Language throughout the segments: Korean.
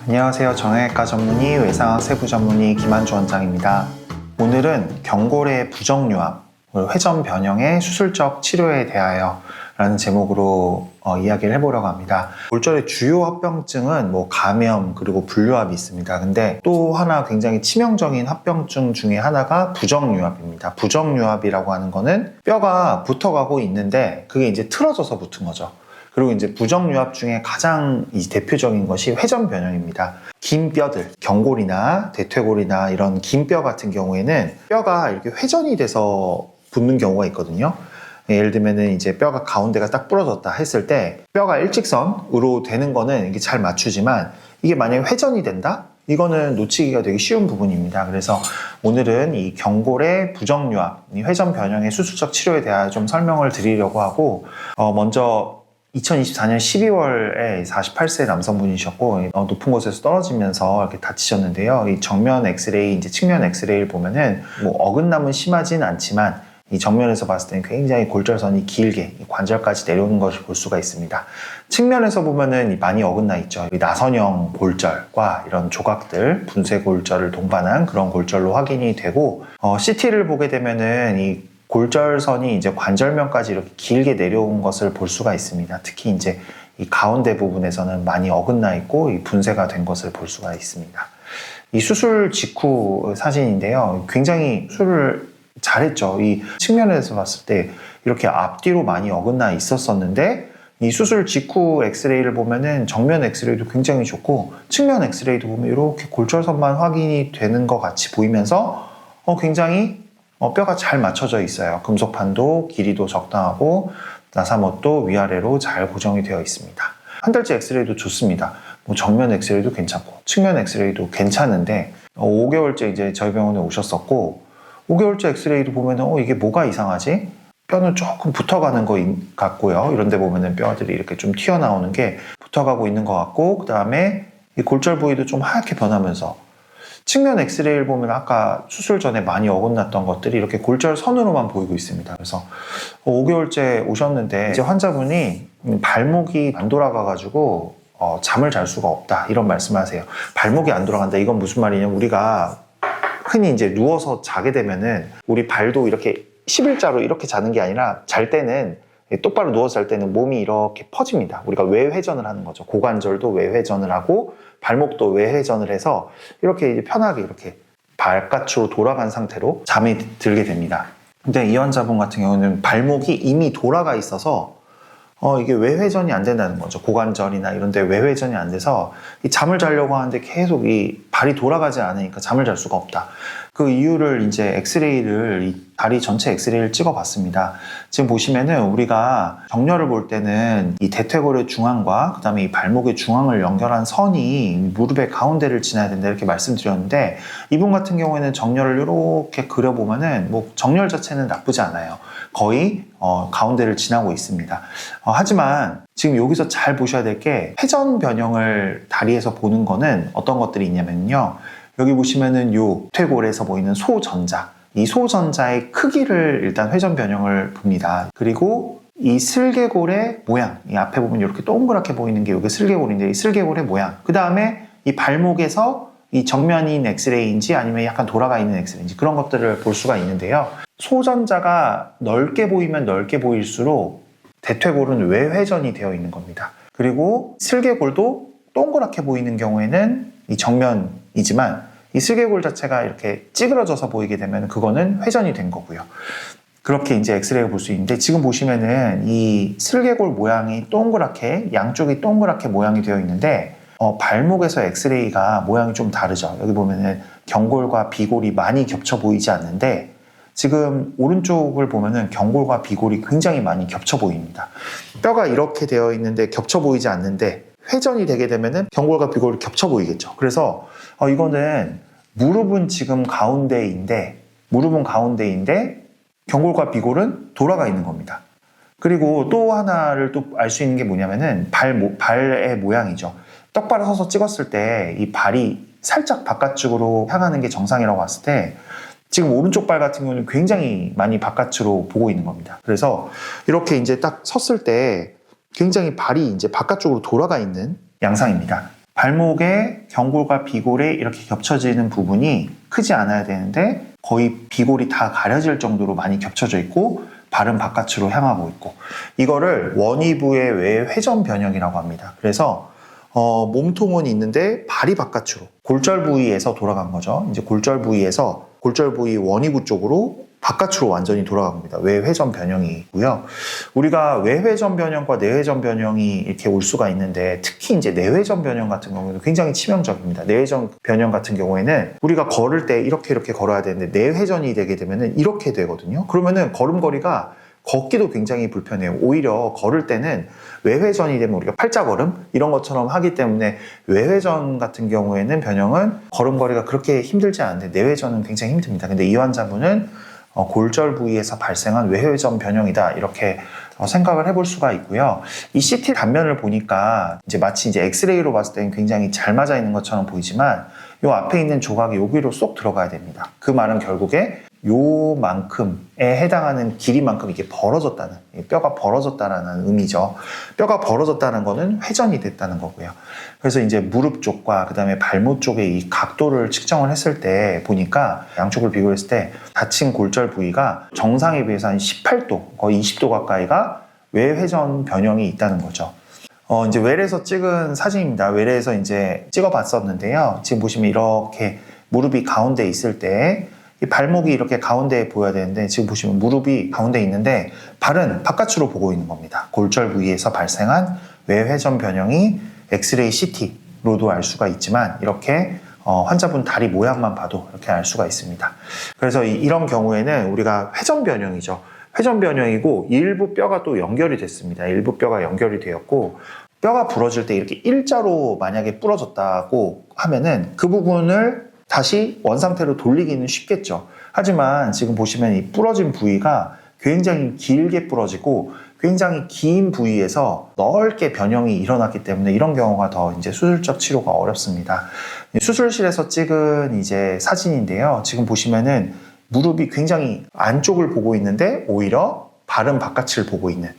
안녕하세요. 정형외과 전문의, 외상학 세부 전문의 김한주 원장입니다. 오늘은 경골의 부정유압, 회전 변형의 수술적 치료에 대하여 라는 제목으로 이야기를 해보려고 합니다. 골절의 주요 합병증은 감염 그리고 불유압이 있습니다. 근데 또 하나 굉장히 치명적인 합병증 중에 하나가 부정유압입니다. 부정유압이라고 하는 거는 뼈가 붙어가고 있는데 그게 이제 틀어져서 붙은 거죠. 그리고 이제 부정유압 중에 가장 대표적인 것이 회전 변형입니다. 긴 뼈들, 경골이나 대퇴골이나 이런 긴 뼈 같은 경우에는 뼈가 이렇게 회전이 돼서 붙는 경우가 있거든요. 예를 들면은 이제 뼈가 가운데가 딱 부러졌다 했을 때 뼈가 일직선으로 되는 거는 이게 잘 맞추지만 이게 만약에 회전이 된다? 이거는 놓치기가 되게 쉬운 부분입니다. 그래서 오늘은 이 경골의 부정유압, 이 회전 변형의 수술적 치료에 대하여 좀 설명을 드리려고 하고 먼저 2024년 12월에 48세 남성분이셨고 높은 곳에서 떨어지면서 이렇게 다치셨는데요. 이 정면 엑스레이, 이제 측면 엑스레이를 보면은 어긋남은 심하진 않지만 이 정면에서 봤을 때는 굉장히 골절선이 길게 관절까지 내려오는 것을 볼 수가 있습니다. 측면에서 보면은 많이 어긋나 있죠. 나선형 골절과 이런 조각들, 분쇄 골절을 동반한 그런 골절로 확인이 되고 CT를 보게 되면은 이 골절선이 이제 관절면까지 이렇게 길게 내려온 것을 볼 수가 있습니다. 특히 이제 이 가운데 부분에서는 많이 어긋나 있고 이 분쇄가 된 것을 볼 수가 있습니다. 이 수술 직후 사진인데요. 굉장히 수술을 잘했죠. 이 측면에서 봤을 때 이렇게 앞뒤로 많이 어긋나 있었었는데 이 수술 직후 엑스레이를 보면은 정면 엑스레이도 굉장히 좋고 측면 엑스레이도 보면 이렇게 골절선만 확인이 되는 것 같이 보이면서 굉장히 뼈가 잘 맞춰져 있어요. 금속판도 길이도 적당하고 나사못도 위아래로 잘 고정이 되어 있습니다. 한 달째 엑스레이도 좋습니다. 정면 엑스레이도 괜찮고 측면 엑스레이도 괜찮은데 5개월째 이제 저희 병원에 오셨었고 5개월째 엑스레이도 보면은 이게 뭐가 이상하지? 뼈는 조금 붙어가는 것 같고요. 이런 데 보면은 뼈들이 이렇게 좀 튀어나오는 게 붙어가고 있는 것 같고 그 다음에 이 골절 부위도 좀 하얗게 변하면서 측면 엑스레이를 보면 아까 수술 전에 많이 어긋났던 것들이 이렇게 골절선으로만 보이고 있습니다. 그래서 5개월째 오셨는데 이제 환자분이 발목이 안 돌아가가지고 잠을 잘 수가 없다 이런 말씀을 하세요. 발목이 안 돌아간다 이건 무슨 말이냐면 우리가 흔히 이제 누워서 자게 되면은 우리 발도 이렇게 11자로 이렇게 자는 게 아니라 잘 때는 똑바로 누워서 잘 때는 몸이 이렇게 퍼집니다. 우리가 외회전을 하는 거죠. 고관절도 외회전을 하고 발목도 외회전을 해서 이렇게 이제 편하게 이렇게 바깥으로 돌아간 상태로 잠이 들게 됩니다. 근데 이 환자분 같은 경우는 발목이 이미 돌아가 있어서 이게 외회전이 안 된다는 거죠. 고관절이나 이런 데 외회전이 안 돼서 이 잠을 자려고 하는데 계속 이 발이 돌아가지 않으니까 잠을 잘 수가 없다. 그 이유를 이제 이 다리 전체 엑스레이를 찍어 봤습니다. 지금 보시면은 우리가 정렬을 볼 때는 이 대퇴골의 중앙과 그 다음에 이 발목의 중앙을 연결한 선이 무릎의 가운데를 지나야 된다 이렇게 말씀드렸는데 이분 같은 경우에는 정렬을 이렇게 그려보면은 정렬 자체는 나쁘지 않아요. 거의 가운데를 지나고 있습니다. 하지만 지금 여기서 잘 보셔야 될 게 회전 변형을 다리에서 보는 거는 어떤 것들이 있냐면요. 여기 보시면은 요 퇴골에서 보이는 소전자, 이 소전자의 크기를 일단 회전 변형을 봅니다. 그리고 이 슬개골의 모양, 이 앞에 보면 이렇게 동그랗게 보이는 게 여기 슬개골인데 이 슬개골의 모양. 그 다음에 이 발목에서 이 정면인 엑스레이인지 아니면 약간 돌아가 있는 엑스레이인지 그런 것들을 볼 수가 있는데요. 소전자가 넓게 보이면 넓게 보일수록 대퇴골은 외회전이 되어 있는 겁니다. 그리고 슬개골도 동그랗게 보이는 경우에는 이 정면이지만 이 슬개골 자체가 이렇게 찌그러져서 보이게 되면 그거는 회전이 된 거고요. 그렇게 이제 엑스레이를 볼 수 있는데 지금 보시면은 이 슬개골 모양이 동그랗게 양쪽이 동그랗게 모양이 되어 있는데 발목에서 엑스레이가 모양이 좀 다르죠. 여기 보면은 경골과 비골이 많이 겹쳐 보이지 않는데 지금 오른쪽을 보면은 경골과 비골이 굉장히 많이 겹쳐 보입니다. 뼈가 이렇게 되어 있는데 겹쳐 보이지 않는데 회전이 되게 되면은 경골과 비골이 겹쳐 보이겠죠. 그래서 이거는 무릎은 지금 가운데인데 경골과 비골은 돌아가 있는 겁니다. 그리고 또 하나를 또 알 수 있는 게 뭐냐면은 발의 모양이죠. 똑바로 서서 찍었을 때 이 발이 살짝 바깥쪽으로 향하는 게 정상이라고 봤을 때 지금 오른쪽 발 같은 경우는 굉장히 많이 바깥으로 보고 있는 겁니다. 그래서 이렇게 이제 딱 섰을 때 굉장히 발이 이제 바깥쪽으로 돌아가 있는 양상입니다. 발목에 경골과 비골에 이렇게 겹쳐지는 부분이 크지 않아야 되는데 거의 비골이 다 가려질 정도로 많이 겹쳐져 있고 발은 바깥으로 향하고 있고, 이거를 원위부의 외회전 변형이라고 합니다. 그래서 몸통은 있는데 발이 바깥으로 골절 부위에서 돌아간 거죠. 이제 골절 부위에서 골절 부위 원위부 쪽으로 바깥으로 완전히 돌아간 겁니다. 외회전 변형이고요. 우리가 외회전 변형과 내회전 변형이 이렇게 올 수가 있는데, 특히 이제 내회전 변형 같은 경우는 굉장히 치명적입니다. 내회전 변형 같은 경우에는 우리가 걸을 때 이렇게 걸어야 되는데 내회전이 되게 되면은 이렇게 되거든요. 그러면은 걸음걸이가 걷기도 굉장히 불편해요. 오히려 걸을 때는 외회전이 되면 우리가 팔자걸음 이런 것처럼 하기 때문에 외회전 같은 경우에는 변형은 걸음걸이가 그렇게 힘들지 않은데 내회전은 굉장히 힘듭니다. 근데 이 환자분은 골절 부위에서 발생한 외회전 변형이다, 이렇게 생각을 해볼 수가 있고요. 이 CT 단면을 보니까 이제 마치 이제 엑스레이로 봤을 때는 굉장히 잘 맞아 있는 것처럼 보이지만 이 앞에 있는 조각이 여기로 쏙 들어가야 됩니다. 그 말은 결국에 요만큼에 해당하는 길이만큼 이게 벌어졌다는, 뼈가 벌어졌다는 의미죠. 뼈가 벌어졌다는 거는 회전이 됐다는 거고요. 그래서 이제 무릎 쪽과 그 다음에 발목 쪽의 이 각도를 측정을 했을 때 보니까 양쪽을 비교했을 때 다친 골절 부위가 정상에 비해서 한 18도, 거의 20도 가까이가 외회전 변형이 있다는 거죠. 이제 외래에서 찍은 사진입니다. 외래에서 이제 찍어봤었는데요. 지금 보시면 이렇게 무릎이 가운데 있을 때 이 발목이 이렇게 가운데에 보여야 되는데 지금 보시면 무릎이 가운데 있는데 발은 바깥으로 보고 있는 겁니다. 골절 부위에서 발생한 외회전 변형이 엑스레이 CT로도 알 수가 있지만 이렇게 환자분 다리 모양만 봐도 이렇게 알 수가 있습니다. 그래서 이런 경우에는 우리가 회전 변형이죠. 회전 변형이고 일부 뼈가 또 연결이 됐습니다. 일부 뼈가 연결이 되었고, 뼈가 부러질 때 이렇게 일자로 만약에 부러졌다고 하면은 그 부분을 다시 원상태로 돌리기는 쉽겠죠. 하지만 지금 보시면 이 부러진 부위가 굉장히 길게 부러지고 굉장히 긴 부위에서 넓게 변형이 일어났기 때문에 이런 경우가 더 이제 수술적 치료가 어렵습니다. 수술실에서 찍은 이제 사진인데요. 지금 보시면은 무릎이 굉장히 안쪽을 보고 있는데 오히려 발은 바깥을 보고 있는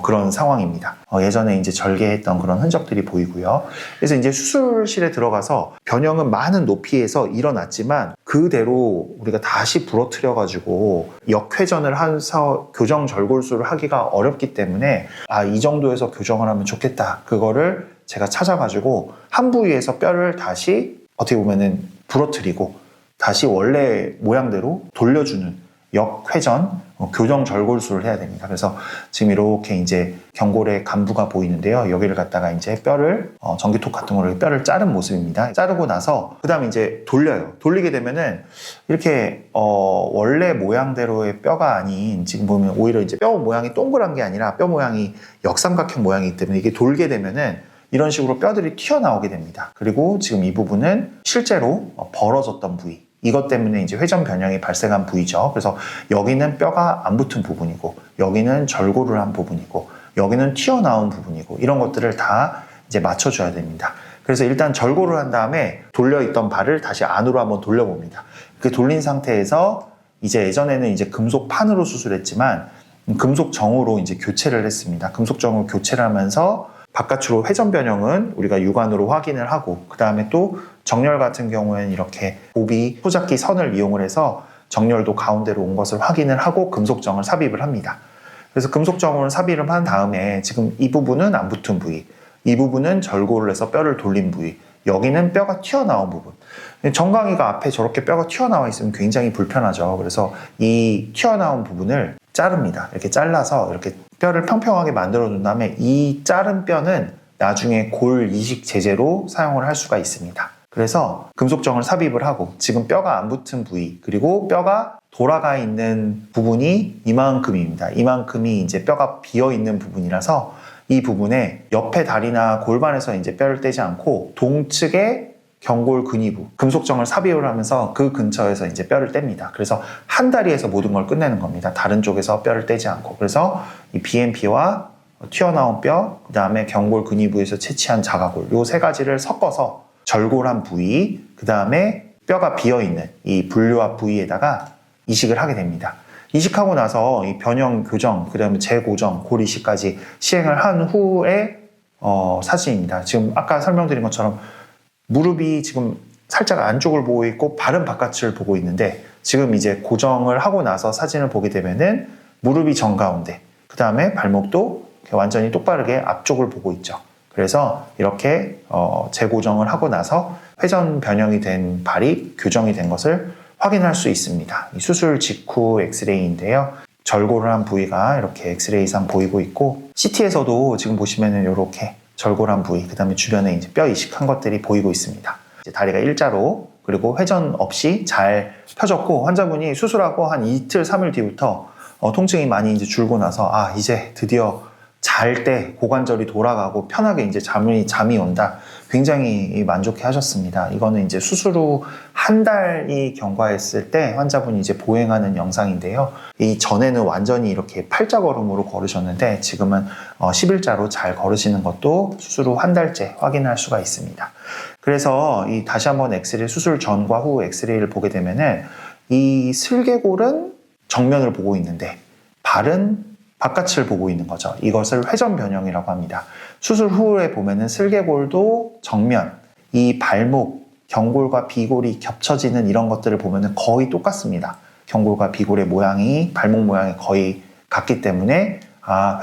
그런 상황입니다. 예전에 이제 절개했던 그런 흔적들이 보이고요. 그래서 이제 수술실에 들어가서 변형은 많은 높이에서 일어났지만 그대로 우리가 다시 부러뜨려가지고 역회전을 해서 교정 절골술을 하기가 어렵기 때문에 이 정도에서 교정을 하면 좋겠다. 그거를 제가 찾아가지고 한 부위에서 뼈를 다시 어떻게 보면은 부러뜨리고 다시 원래 모양대로 돌려주는 역회전 교정 절골술을 해야 됩니다. 그래서 지금 이렇게 이제 경골의 간부가 보이는데요. 여기를 갖다가 이제 뼈를 전기톱 같은 거로 뼈를 자른 모습입니다. 자르고 나서 그 다음에 이제 돌려요. 돌리게 되면은 이렇게 원래 모양대로의 뼈가 아닌, 지금 보면 오히려 이제 뼈 모양이 동그란 게 아니라 뼈 모양이 역삼각형 모양이기 때문에 이게 돌게 되면은 이런 식으로 뼈들이 튀어나오게 됩니다. 그리고 지금 이 부분은 실제로 벌어졌던 부위, 이것 때문에 이제 회전 변형이 발생한 부위죠. 그래서 여기는 뼈가 안 붙은 부분이고, 여기는 절골을 한 부분이고, 여기는 튀어나온 부분이고, 이런 것들을 다 이제 맞춰줘야 됩니다. 그래서 일단 절골을 한 다음에 돌려있던 발을 다시 안으로 한번 돌려봅니다. 그 돌린 상태에서 이제 예전에는 이제 금속판으로 수술했지만 금속정으로 이제 교체를 했습니다. 금속정으로 교체를 하면서 바깥으로 회전 변형은 우리가 육안으로 확인을 하고, 그 다음에 또 정렬 같은 경우에는 이렇게 보비 소잡기 선을 이용을 해서 정렬도 가운데로 온 것을 확인을 하고 금속정을 삽입을 합니다. 그래서 금속정을 삽입을 한 다음에 지금 이 부분은 안 붙은 부위, 이 부분은 절골을 해서 뼈를 돌린 부위, 여기는 뼈가 튀어나온 부분. 정강이가 앞에 저렇게 뼈가 튀어나와 있으면 굉장히 불편하죠. 그래서 이 튀어나온 부분을 자릅니다. 이렇게 잘라서 이렇게 뼈를 평평하게 만들어 둔 다음에 이 자른 뼈는 나중에 골 이식 제재로 사용을 할 수가 있습니다. 그래서 금속정을 삽입을 하고 지금 뼈가 안 붙은 부위, 그리고 뼈가 돌아가 있는 부분이 이만큼입니다. 이만큼이 이제 뼈가 비어 있는 부분이라서 이 부분에 옆에 다리나 골반에서 이제 뼈를 떼지 않고 동측에 경골 근위부, 금속정을 삽입을 하면서 그 근처에서 이제 뼈를 뗍니다. 그래서 한 다리에서 모든 걸 끝내는 겁니다. 다른 쪽에서 뼈를 떼지 않고. 그래서 이 BMP와 튀어나온 뼈, 그 다음에 경골 근위부에서 채취한 자가골, 요 세 가지를 섞어서 절골한 부위, 그 다음에 뼈가 비어있는 이 분류합 부위에다가 이식을 하게 됩니다. 이식하고 나서 이 변형 교정, 그 다음에 재고정, 골 이식까지 시행을 한 후에 사진입니다. 지금 아까 설명드린 것처럼 무릎이 지금 살짝 안쪽을 보고 있고 발은 바깥을 보고 있는데 지금 이제 고정을 하고 나서 사진을 보게 되면은 무릎이 정가운데 그 다음에 발목도 완전히 똑바르게 앞쪽을 보고 있죠. 그래서 이렇게 재고정을 하고 나서 회전 변형이 된 발이 교정이 된 것을 확인할 수 있습니다. 이 수술 직후 엑스레이인데요. 절골을 한 부위가 이렇게 엑스레이상 보이고 있고 CT에서도 지금 보시면은 이렇게 절골한 부위, 그 다음에 주변에 이제 뼈 이식한 것들이 보이고 있습니다. 이제 다리가 일자로 그리고 회전 없이 잘 펴졌고 환자분이 수술하고 한 이틀, 3일 뒤부터 통증이 많이 이제 줄고 나서 이제 드디어 잘 때 고관절이 돌아가고 편하게 이제 잠이 온다. 굉장히 만족해 하셨습니다. 이거는 이제 수술 후 한 달이 경과했을 때 환자분이 이제 보행하는 영상인데요. 이 전에는 완전히 이렇게 팔자걸음으로 걸으셨는데 지금은 11자로 잘 걸으시는 것도 수술 후 한 달째 확인할 수가 있습니다. 그래서 다시 한번 엑스레이 수술 전과 후 엑스레이를 보게 되면은 이 슬개골은 정면을 보고 있는데 발은 바깥을 보고 있는 거죠. 이것을 회전 변형이라고 합니다. 수술 후에 보면은 슬개골도 정면, 이 발목, 경골과 비골이 겹쳐지는 이런 것들을 보면은 거의 똑같습니다. 경골과 비골의 모양이 발목 모양이 거의 같기 때문에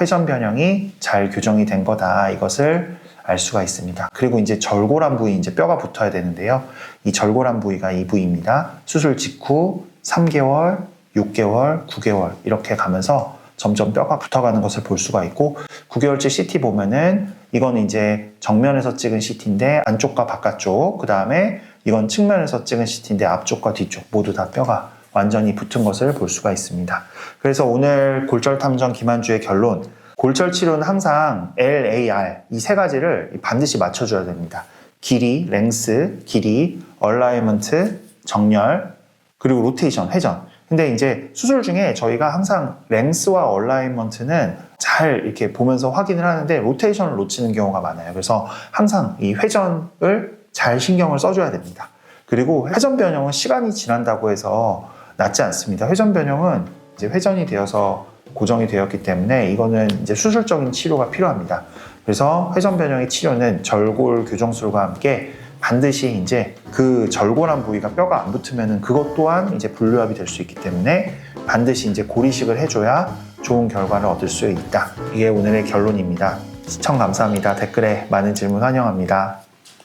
회전 변형이 잘 교정이 된 거다. 이것을 알 수가 있습니다. 그리고 이제 절골한 부위, 이제 뼈가 붙어야 되는데요. 이 절골한 부위가 이 부위입니다. 수술 직후 3개월, 6개월, 9개월 이렇게 가면서 점점 뼈가 붙어가는 것을 볼 수가 있고 9개월째 CT 보면은 이건 이제 정면에서 찍은 CT인데 안쪽과 바깥쪽, 그 다음에 이건 측면에서 찍은 CT인데 앞쪽과 뒤쪽 모두 다 뼈가 완전히 붙은 것을 볼 수가 있습니다. 그래서 오늘 골절 탐정 김한주의 결론, 골절 치료는 항상 LAR 이 세 가지를 반드시 맞춰줘야 됩니다. 길이, 랭스, 길이, 얼라이먼트, 정렬, 그리고 로테이션, 회전. 근데 이제 수술 중에 저희가 항상 랭스와 얼라이먼트는 잘 이렇게 보면서 확인을 하는데 로테이션을 놓치는 경우가 많아요. 그래서 항상 이 회전을 잘 신경을 써줘야 됩니다. 그리고 회전 변형은 시간이 지난다고 해서 낫지 않습니다. 회전 변형은 이제 회전이 되어서 고정이 되었기 때문에 이거는 이제 수술적인 치료가 필요합니다. 그래서 회전 변형의 치료는 절골 교정술과 함께 반드시 이제 그 절골한 부위가 뼈가 안 붙으면은 그것 또한 이제 불류압이 될 수 있기 때문에 반드시 이제 고리식을 해줘야 좋은 결과를 얻을 수 있다. 이게 오늘의 결론입니다. 시청 감사합니다. 댓글에 많은 질문 환영합니다.